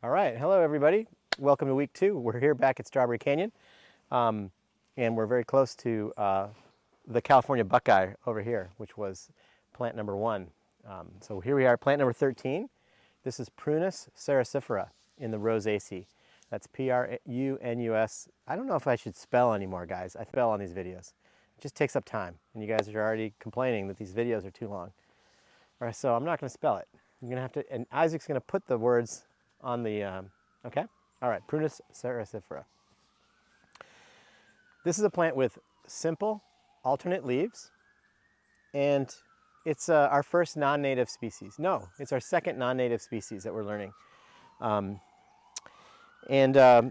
All right, hello everybody. Welcome to week 2. We're here back at Strawberry Canyon, and we're very close to the California buckeye over here, which was plant number 1. So here we are, plant number 13. This is Prunus cerasifera in the Rosaceae. That's P-R-U-N-U-S. I don't know if I should spell anymore, guys. I spell on these videos. It just takes up time, and you guys are already complaining that these videos are too long. All right, so I'm not going to spell it. You're going to have to, and Isaac's going to put the words on the, okay? All right, Prunus cerasifera. This is a plant with simple, alternate leaves, and it's our first non-native species. No, it's our second non-native species that we're learning. You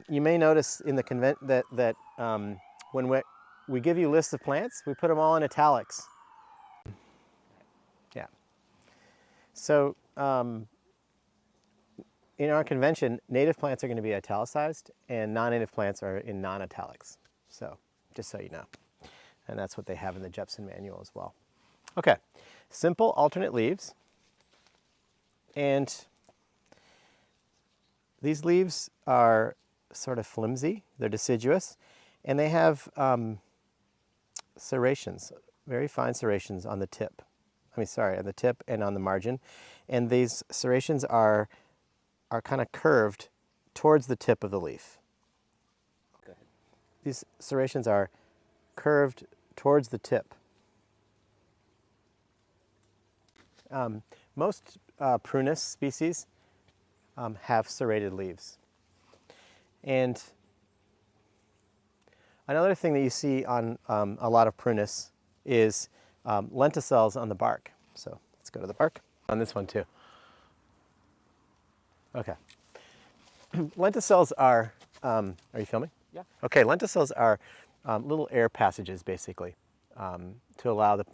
may notice in the that when we give you lists of plants, we put them all in italics. Yeah. So, in our convention, native plants are going to be italicized and non-native plants are in non-italics. So, just so you know. And that's what they have in the Jepson manual as well. Okay, simple alternate leaves. And these leaves are sort of flimsy, they're deciduous, and they have serrations, very fine serrations on the tip. On the tip and on the margin. And these serrations are kind of curved towards the tip of the leaf. Go ahead. These serrations are curved towards the tip. Most Prunus species have serrated leaves. And another thing that you see on a lot of Prunus is lenticels on the bark. So let's go to the bark on this one too. Okay. Lenticels are you filming? Yeah. Okay, lenticels are little air passages basically to allow the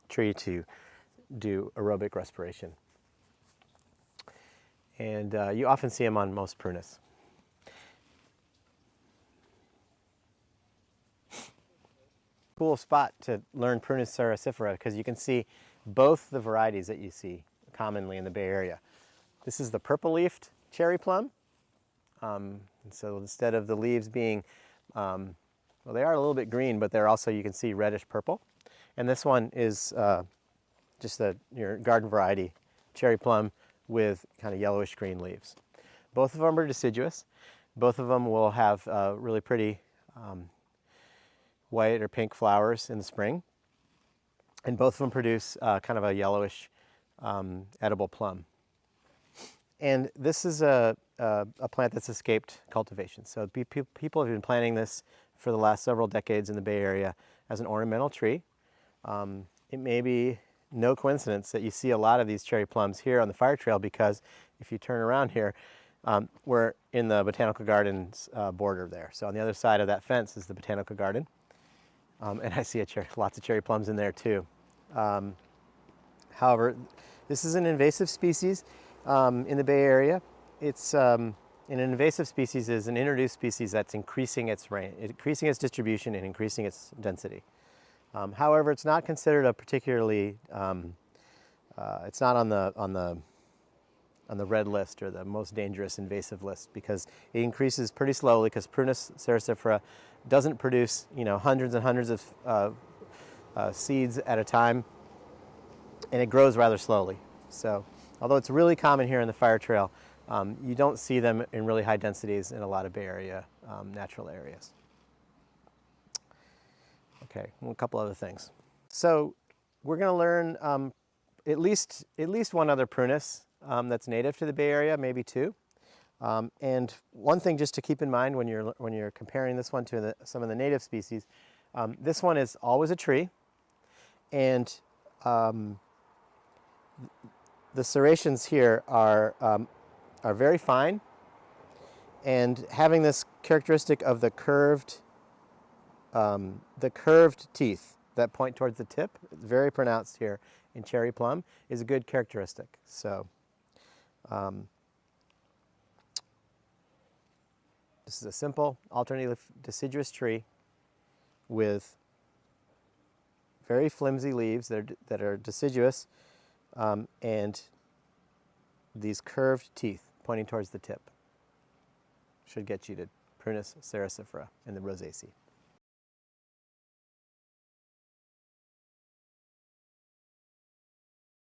tree to do aerobic respiration. And you often see them on most Prunus. Cool spot to learn Prunus cerasifera because you can see both the varieties that you see commonly in the Bay Area. This is the purple-leafed cherry plum. So instead of the leaves being, well, they are a little bit green, but they're also, you can see, reddish purple. And this one is just your garden variety cherry plum with kind of yellowish green leaves. Both of them are deciduous. Both of them will have really pretty white or pink flowers in the spring. And both of them produce kind of a yellowish edible plum. And this is a plant that's escaped cultivation. So people have been planting this for the last several decades in the Bay Area as an ornamental tree. It may be no coincidence that you see a lot of these cherry plums here on the fire trail because if you turn around here, we're in the Botanical Gardens border there. So on the other side of that fence is the Botanical Garden. And I see lots of cherry plums in there too. However, this is an invasive species in the Bay Area. It's an invasive species is an introduced species that's increasing its range, increasing its distribution and increasing its density. However, it's not considered a particularly, it's not on the red list or the most dangerous invasive list because it increases pretty slowly because Prunus cerasifera doesn't produce, hundreds and hundreds of seeds at a time, and it grows rather slowly. So, although it's really common here in the fire trail, you don't see them in really high densities in a lot of Bay Area natural areas. Okay, well, a couple other things. So, we're going to learn at least one other Prunus that's native to the Bay Area, maybe two. And one thing just to keep in mind when you're comparing this one to some of the native species, this one is always a tree, and the serrations here are very fine, and having this characteristic of the curved teeth that point towards the tip, very pronounced here in cherry plum, is a good characteristic. So. This is a simple, alternately deciduous tree with very flimsy leaves that are deciduous and these curved teeth. pointing towards the tip should get you to Prunus cerasifera in the Rosaceae.